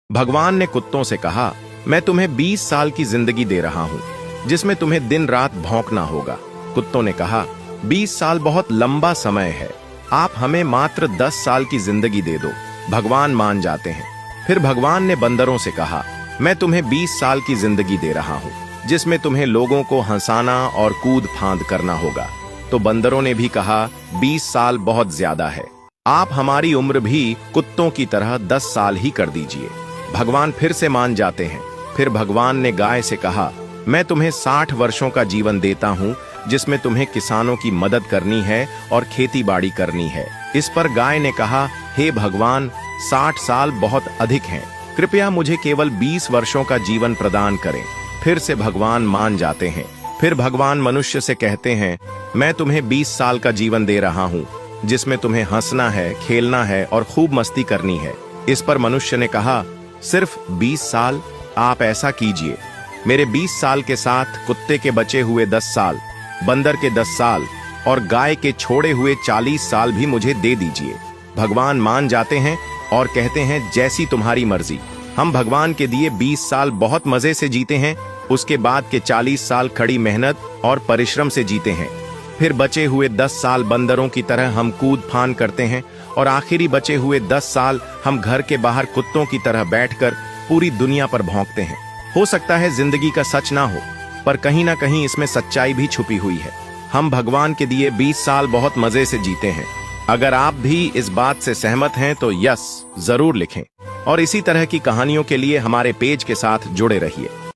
भगवान ने कुत्तों से कहा, मैं तुम्हें 20 साल की जिंदगी दे रहा हूँ, जिसमें तुम्हें दिन रात भौंकना होगा। कुत्तों ने कहा, 20 साल बहुत लंबा समय है, आप हमें मात्र 10 साल की जिंदगी दे दो। भगवान मान जाते हैं। फिर भगवान ने बंदरों से कहा, मैं तुम्हें 20 साल की जिंदगी दे रहा हूँ, जिसमें तुम्हें लोगों को हंसाना और कूद फांद करना होगा। तो बंदरों ने भी कहा, 20 साल बहुत ज्यादा है, आप हमारी उम्र भी कुत्तों की तरह 10 साल ही कर दीजिए। भगवान फिर से मान जाते हैं। फिर भगवान ने गाय से कहा, मैं तुम्हें 60 वर्षों का जीवन देता हूँ, जिसमें तुम्हें किसानों की मदद करनी है और खेती बाड़ी करनी है। इस पर गाय ने कहा, हे भगवान, 60 साल बहुत अधिक हैं, कृपया मुझे केवल 20 वर्षों का जीवन प्रदान करें। फिर से भगवान मान जाते हैं। फिर भगवान मनुष्य से कहते हैं, मैं तुम्हें 20 साल का जीवन दे रहा हूँ, जिसमें तुम्हें हंसना है, खेलना है और खूब मस्ती करनी है। इस पर मनुष्य ने कहा, सिर्फ 20 साल? आप ऐसा कीजिए, मेरे 20 साल के साथ कुत्ते के बचे हुए 10 साल, बंदर के 10 साल और गाय के छोड़े हुए 40 साल भी मुझे दे दीजिए। भगवान मान जाते हैं और कहते हैं, जैसी तुम्हारी मर्जी। हम भगवान के दिए 20 साल बहुत मजे से जीते हैं, उसके बाद के 40 साल कड़ी मेहनत और परिश्रम से जीते हैं। फिर बचे हुए 10 साल बंदरों की तरह हम कूद फान करते हैं और आखिरी बचे हुए 10 साल हम घर के बाहर कुत्तों की तरह बैठकर पूरी दुनिया पर भौंकते हैं। हो सकता है जिंदगी का सच ना हो, पर कहीं ना कहीं इसमें सच्चाई भी छुपी हुई है। हम भगवान के दिए 20 साल बहुत मजे से जीते हैं। अगर आप भी इस बात से सहमत हैं तो यस जरूर लिखें और इसी तरह की कहानियों के लिए हमारे पेज के साथ जुड़े रहिए।